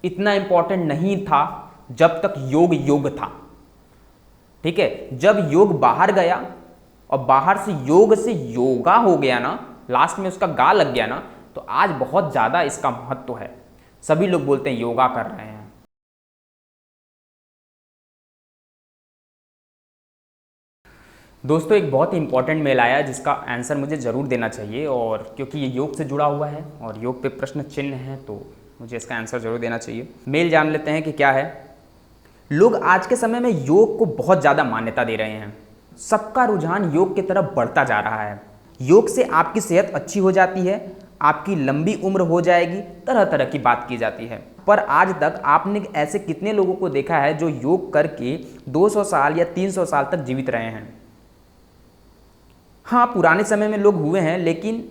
इतना इंपॉर्टेंट नहीं था जब तक योग योग था। ठीक है, जब योग बाहर गया और बाहर से योगा हो गया ना, लास्ट में उसका गा लग गया ना, तो आज बहुत ज़्यादा इसका महत्व है। सभी लोग बोलते हैं योगा कर रहे हैं। दोस्तों, एक बहुत ही इंपॉर्टेंट मेल आया जिसका आंसर मुझे ज़रूर देना चाहिए, और क्योंकि ये योग से जुड़ा हुआ है और योग पे प्रश्न चिन्ह है तो मुझे इसका आंसर ज़रूर देना चाहिए। मेल जान लेते हैं कि क्या है। लोग आज के समय में योग को बहुत ज़्यादा मान्यता दे रहे हैं। सबका रुझान योग की तरफ बढ़ता जा रहा है। योग से आपकी सेहत अच्छी हो जाती है, आपकी लंबी उम्र हो जाएगी, तरह तरह की बात की जाती है। पर आज तक आपने ऐसे कितने लोगों को देखा है जो योग करके 200 साल या 300 साल तक जीवित रहे हैं? हाँ, पुराने समय में लोग हुए हैं, लेकिन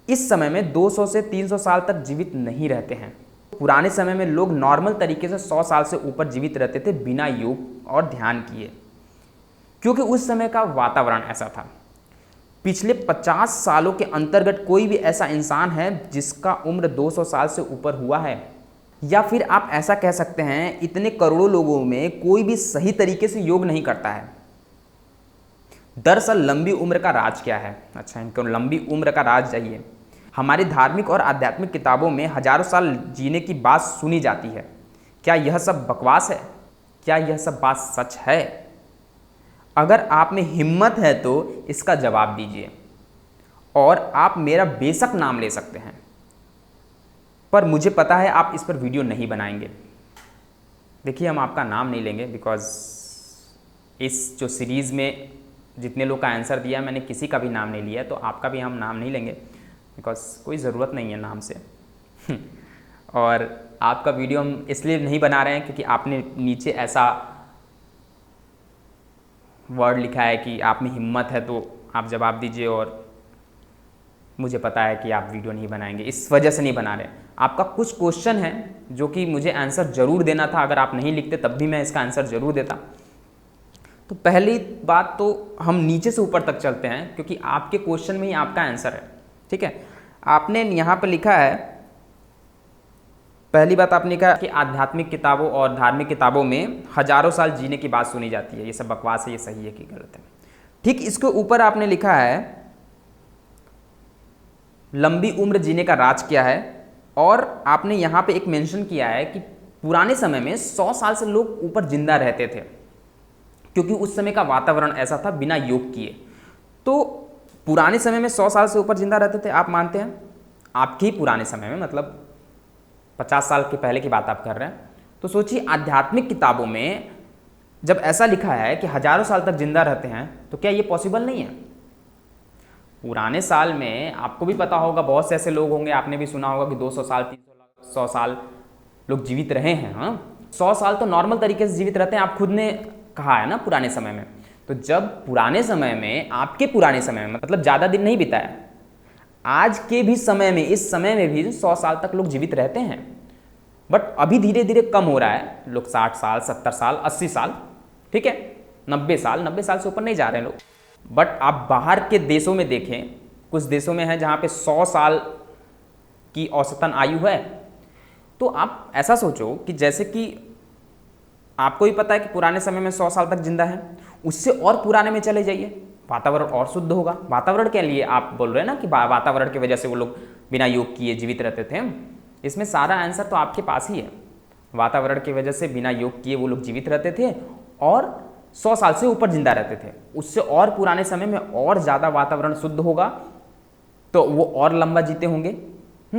इस समय में 200 से 300 साल तक जीवित नहीं रहते हैं। पुराने समय में लोग नॉर्मल तरीके से 100 साल से ऊपर जीवित रहते थे बिना योग और ध्यान किए, क्योंकि उस समय का वातावरण ऐसा था। पिछले 50 सालों के अंतर्गत कोई भी ऐसा इंसान है जिसका उम्र 200 साल से ऊपर हुआ है? या फिर आप ऐसा कह सकते हैं, इतने करोड़ों लोगों में कोई भी सही तरीके से योग नहीं करता है। दरअसल लंबी उम्र का राज क्या है? अच्छा, इनको लंबी उम्र का राज चाहिए। हमारी धार्मिक और आध्यात्मिक किताबों में हजारों साल जीने की बात सुनी जाती है। क्या यह सब बकवास है? क्या यह सब बात सच है? अगर आप में हिम्मत है तो इसका जवाब दीजिए, और आप मेरा बेशक नाम ले सकते हैं, पर मुझे पता है आप इस पर वीडियो नहीं बनाएंगे। देखिए, हम आपका नाम नहीं लेंगे, बिकॉज इस जो सीरीज़ में जितने लोग का आंसर दिया मैंने किसी का भी नाम नहीं लिया, तो आपका भी हम नाम नहीं लेंगे, बिकॉज कोई ज़रूरत नहीं है नाम से। और आपका वीडियो हम इसलिए नहीं बना रहे हैं क्योंकि आपने नीचे ऐसा वर्ड लिखा है कि आप में हिम्मत है तो आप जवाब दीजिए, और मुझे पता है कि आप वीडियो नहीं बनाएंगे, इस वजह से नहीं बना रहे। आपका कुछ क्वेश्चन है जो कि मुझे आंसर ज़रूर देना था। अगर आप नहीं लिखते तब भी मैं इसका आंसर ज़रूर देता। तो पहली बात तो हम नीचे से ऊपर तक चलते हैं, क्योंकि आपके क्वेश्चन में ही आपका आंसर है। ठीक है, आपने यहाँ पर लिखा है, पहली बात आपने कहा कि आध्यात्मिक किताबों और धार्मिक किताबों में हजारों साल जीने की बात सुनी जाती है। ये सब बकवास है, ये सही है कि गलत है? ठीक इसके ऊपर आपने लिखा है लंबी उम्र जीने का राज क्या है, और आपने यहाँ पे एक मेंशन किया है कि पुराने समय में 100 साल से लोग ऊपर जिंदा रहते थे, क्योंकि उस समय का वातावरण ऐसा था बिना योग किए। तो पुराने समय में 100 साल से ऊपर जिंदा रहते थे, आप मानते हैं? आपके ही पुराने समय में, मतलब 50 साल के पहले की बात आप कर रहे हैं। तो सोचिए, आध्यात्मिक किताबों में जब ऐसा लिखा है कि हजारों साल तक जिंदा रहते हैं, तो क्या ये पॉसिबल नहीं है? पुराने साल में आपको भी पता होगा, बहुत से ऐसे लोग होंगे, आपने भी सुना होगा कि 200 साल 300 साल लोग जीवित रहे हैं। हाँ, 100 साल तो नॉर्मल तरीके से जीवित रहते हैं, आप खुद ने कहा है ना पुराने समय में। तो जब पुराने समय में, आपके पुराने समय में, मतलब ज़्यादा दिन नहीं बिताया, आज के भी समय में, इस समय में भी 100 साल तक लोग जीवित रहते हैं। बट अभी धीरे धीरे कम हो रहा है, लोग 60 साल 70 साल 80 साल, ठीक है, 90 साल से ऊपर नहीं जा रहे हैं लोग। बट आप बाहर के देशों में देखें, कुछ देशों में है जहाँ पे 100 साल की औसतन आयु है। तो आप ऐसा सोचो कि जैसे कि आपको भी पता है कि पुराने समय में 100 साल तक जिंदा है, उससे और पुराने में चले जाइए, वातावरण और शुद्ध होगा। वातावरण के लिए आप बोल रहे हैं ना कि वातावरण की वजह से वो लोग बिना योग किए जीवित रहते थे। इसमें सारा आंसर तो आपके पास ही है। वातावरण की वजह से बिना योग किए वो लोग जीवित रहते थे और 100 साल से ऊपर जिंदा रहते थे। उससे और पुराने समय में और ज़्यादा वातावरण शुद्ध होगा तो वो और लंबा जीते होंगे।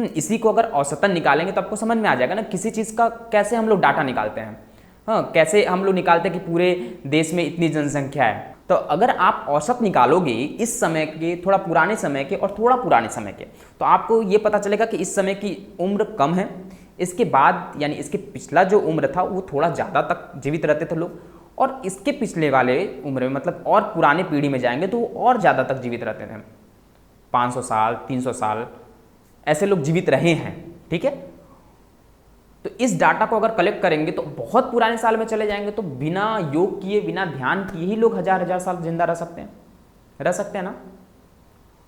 इसी को अगर औसतन निकालेंगे तो आपको समझ में आ जाएगा ना किसी चीज़ का कैसे हम लोग डाटा निकालते हैं। हाँ, कैसे हम लोग निकालते हैं कि पूरे देश में इतनी जनसंख्या है। तो अगर आप औसत निकालोगे इस समय के, थोड़ा पुराने समय के और थोड़ा पुराने समय के, तो आपको ये पता चलेगा कि इस समय की उम्र कम है, इसके बाद यानी इसके पिछला जो उम्र था वो थोड़ा ज़्यादा तक जीवित रहते थे लोग, और इसके पिछले वाले उम्र में मतलब और पुराने पीढ़ी में जाएंगे तो वो और ज़्यादा तक जीवित रहते थे। 500 साल 300 साल ऐसे लोग जीवित रहे हैं। ठीक है, तो इस डाटा को अगर कलेक्ट करेंगे तो बहुत पुराने साल में चले जाएंगे, तो बिना योग किए बिना ध्यान किए ही लोग हजार साल जिंदा रह सकते हैं ना।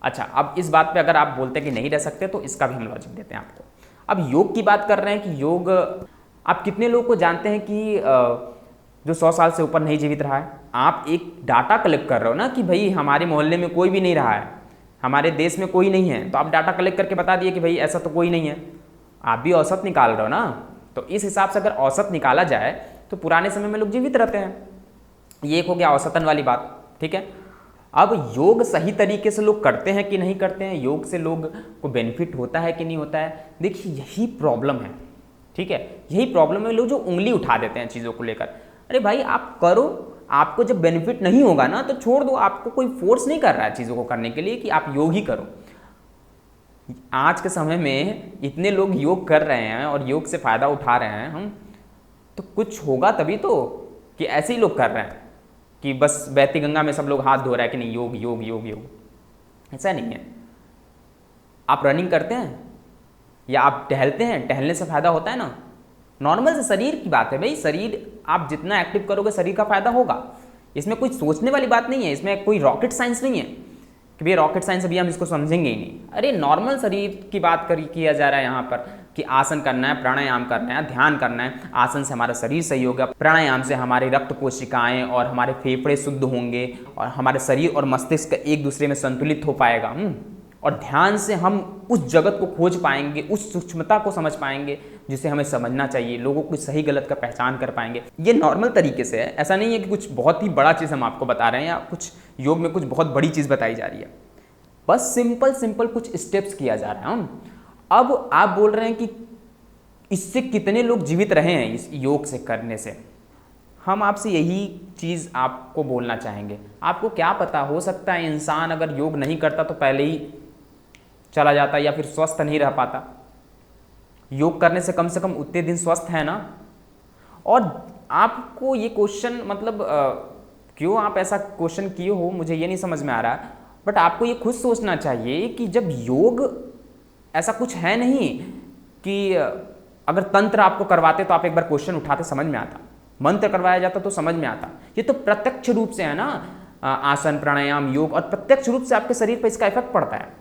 अच्छा, अब इस बात पे अगर आप बोलते हैं कि नहीं रह सकते तो इसका भी हम लॉजिक देते हैं आपको। अब योग की बात कर रहे हैं कि योग आप कितने लोगों को जानते हैं कि जो 100 साल से ऊपर नहीं जीवित रहा है? आप एक डाटा कलेक्ट कर रहे हो ना कि भाई हमारे मोहल्ले में कोई भी नहीं रहा है, हमारे देश में कोई नहीं है, तो आप डाटा कलेक्ट करके बता दिए कि भाई ऐसा तो कोई नहीं है। आप भी औसत निकाल रहे हो ना, तो इस हिसाब से अगर औसत निकाला जाए तो पुराने समय में लोग जीवित रहते हैं। ये एक हो गया औसतन वाली बात, ठीक है। अब योग सही तरीके से लोग करते हैं कि नहीं करते हैं, योग से लोग को बेनिफिट होता है कि नहीं होता है, देखिए यही प्रॉब्लम है, ठीक है। यही प्रॉब्लम है, लोग जो उंगली उठा देते हैं चीज़ों को लेकर। अरे भाई आप करो, आपको जब बेनिफिट नहीं होगा ना तो छोड़ दो, आपको कोई फोर्स नहीं कर रहा है चीज़ों को करने के लिए कि आप योग ही करो। आज के समय में इतने लोग योग कर रहे हैं और योग से फ़ायदा उठा रहे हैं हम, तो कुछ होगा तभी तो, कि ऐसे ही लोग कर रहे हैं कि बस बहती गंगा में सब लोग हाथ धो रहे हैं कि नहीं योग योग योग योग, ऐसा नहीं है। आप रनिंग करते हैं या आप टहलते हैं, टहलने से फ़ायदा होता है ना, नॉर्मल से शरीर की बात है भाई, शरीर आप जितना एक्टिव करोगे शरीर का फायदा होगा। इसमें कोई सोचने वाली बात नहीं है, इसमें कोई रॉकेट साइंस नहीं है कि भैया रॉकेट साइंस अभी हम इसको समझेंगे ही नहीं। अरे नॉर्मल शरीर की बात किया जा रहा है यहाँ पर कि आसन करना है, प्राणायाम करना है, ध्यान करना है। आसन से हमारा शरीर सही होगा, प्राणायाम से हमारे रक्त कोशिकाएं और हमारे फेफड़े शुद्ध होंगे और हमारे शरीर और मस्तिष्क एक दूसरे में संतुलित हो पाएगा। और ध्यान से हम उस जगत को खोज पाएंगे, उस सूक्ष्मता को समझ पाएंगे जिसे हमें समझना चाहिए, लोगों को सही गलत का पहचान कर पाएंगे। ये नॉर्मल तरीके से है, ऐसा नहीं है कि कुछ बहुत ही बड़ा चीज़ हम आपको बता रहे हैं या कुछ योग में कुछ बहुत बड़ी चीज़ बताई जा रही है। बस सिंपल कुछ स्टेप्स किया जा रहा है। अब आप बोल रहे हैं कि इससे कितने लोग जीवित रहे हैं इस योग से करने से, हम आपसे यही चीज़ आपको बोलना चाहेंगे। आपको क्या पता, हो सकता है इंसान अगर योग नहीं करता तो पहले ही चला जाता या फिर स्वस्थ नहीं रह पाता। योग करने से कम उतने दिन स्वस्थ है ना। और आपको ये क्वेश्चन मतलब क्यों आप ऐसा क्वेश्चन किए हो मुझे ये नहीं समझ में आ रहा, बट आपको ये खुद सोचना चाहिए कि जब योग ऐसा कुछ है नहीं कि अगर तंत्र आपको करवाते तो आप एक बार क्वेश्चन उठाते समझ में आता, मंत्र करवाया जाता तो समझ में आता। ये तो प्रत्यक्ष रूप से है ना, आसन प्राणायाम योग, और प्रत्यक्ष रूप से आपके शरीर पर इसका इफेक्ट पड़ता है।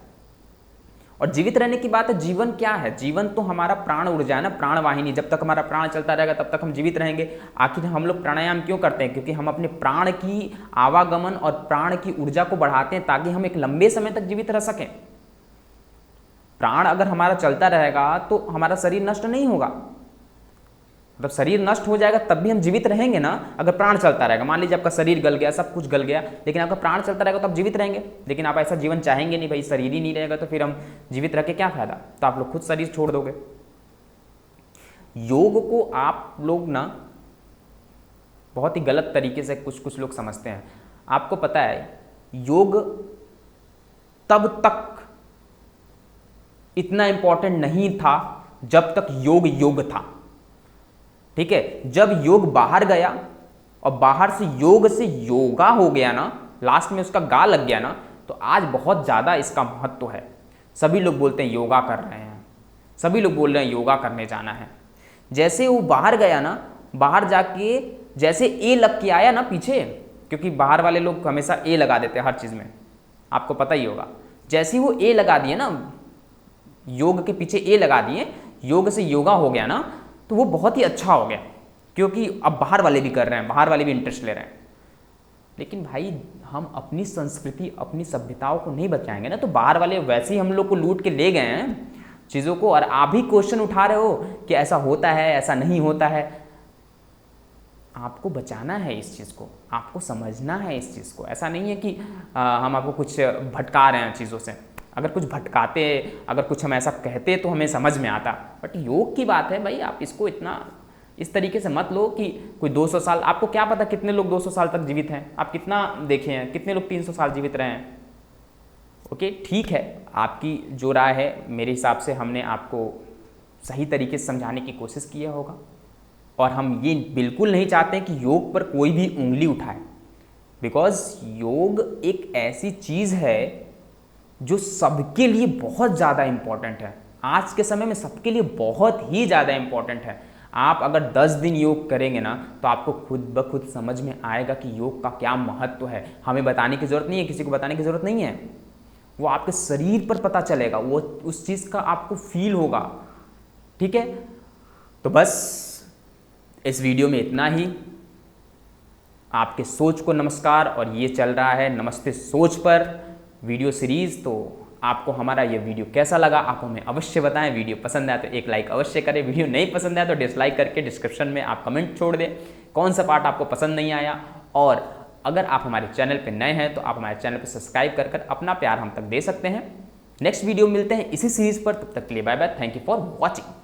और जीवित रहने की बात है, जीवन क्या है? जीवन तो हमारा प्राण ऊर्जा है ना, प्राण वाहिनी। जब तक हमारा प्राण चलता रहेगा तब तक हम जीवित रहेंगे। आखिर हम लोग प्राणायाम क्यों करते हैं? क्योंकि हम अपने प्राण की आवागमन और प्राण की ऊर्जा को बढ़ाते हैं ताकि हम एक लंबे समय तक जीवित रह सकें। प्राण अगर हमारा चलता रहेगा तो हमारा शरीर नष्ट नहीं होगा, मतलब शरीर नष्ट हो जाएगा तब भी हम जीवित रहेंगे ना, अगर प्राण चलता रहेगा। मान लीजिए आपका शरीर गल गया, सब कुछ गल गया, लेकिन आपका प्राण चलता रहेगा तो आप जीवित रहेंगे। लेकिन आप ऐसा जीवन चाहेंगे नहीं, भाई शरीर ही नहीं रहेगा तो फिर हम जीवित रह के क्या फायदा, तो आप लोग खुद शरीर छोड़ दोगे। योग को आप लोग ना बहुत ही गलत तरीके से कुछ लोग समझते हैं। आपको पता है योग तब तक इतना इंपॉर्टेंट नहीं था जब तक योग था, ठीक है। जब योग बाहर गया और बाहर से योगा हो गया ना, लास्ट में उसका गा लग गया ना, तो आज बहुत ज़्यादा इसका महत्व है। सभी लोग बोलते हैं योगा कर रहे हैं, सभी लोग बोल रहे हैं योगा करने जाना है। जैसे वो बाहर गया ना, बाहर जाके जैसे ए लग के आया ना पीछे, क्योंकि बाहर वाले लोग हमेशा ए लगा देते हैं हर चीज़ में, आपको पता ही होगा। जैसे ही वो ए लगा दिए ना, योग के पीछे ए लगा दिए, योग से योगा हो गया ना, तो वो बहुत ही अच्छा हो गया, क्योंकि अब बाहर वाले भी कर रहे हैं, बाहर वाले भी इंटरेस्ट ले रहे हैं। लेकिन भाई हम अपनी संस्कृति अपनी सभ्यताओं को नहीं बचाएंगे ना, तो बाहर वाले वैसे ही हम लोग को लूट के ले गए हैं चीज़ों को, और आप भी क्वेश्चन उठा रहे हो कि ऐसा होता है ऐसा नहीं होता है। आपको बचाना है इस चीज़ को, आपको समझना है इस चीज़ को। ऐसा नहीं है कि हम आपको कुछ भटका रहे हैं चीज़ों से। अगर कुछ भटकाते, अगर कुछ हम ऐसा कहते तो हमें समझ में आता, बट योग की बात है भाई, आप इसको इतना इस तरीके से मत लो कि कोई 200 साल, आपको क्या पता कितने लोग 200 साल तक जीवित हैं, आप कितना देखे हैं, कितने लोग 300 साल जीवित रहे हैं। ओके ठीक है, आपकी जो राय है, मेरे हिसाब से हमने आपको सही तरीके से समझाने की कोशिश किया होगा। और हम ये बिल्कुल नहीं चाहते कि योग पर कोई भी उंगली उठाए, बिकॉज योग एक ऐसी चीज़ है जो सबके लिए बहुत ज़्यादा इम्पॉर्टेंट है। आज के समय में सबके लिए बहुत ही ज़्यादा इम्पॉर्टेंट है। आप अगर 10 दिन योग करेंगे ना, तो आपको खुद ब खुद समझ में आएगा कि योग का क्या महत्व है। हमें बताने की ज़रूरत नहीं है, किसी को बताने की ज़रूरत नहीं है, वो आपके शरीर पर पता चलेगा, वो उस चीज़ का आपको फील होगा, ठीक है। तो बस इस वीडियो में इतना ही। आपके सोच को नमस्कार। और ये चल रहा है नमस्ते सोच पर वीडियो सीरीज़। तो आपको हमारा ये वीडियो कैसा लगा आप हमें अवश्य बताएं। वीडियो पसंद आया तो एक लाइक अवश्य करें, वीडियो नहीं पसंद आया तो डिसलाइक करके डिस्क्रिप्शन में आप कमेंट छोड़ दें कौन सा पार्ट आपको पसंद नहीं आया। और अगर आप हमारे चैनल पर नए हैं तो आप हमारे चैनल पर सब्सक्राइब कर अपना प्यार हम तक दे सकते हैं। नेक्स्ट वीडियो मिलते हैं इसी सीरीज़ पर, तब तक के लिए bye bye. Thank you for watching.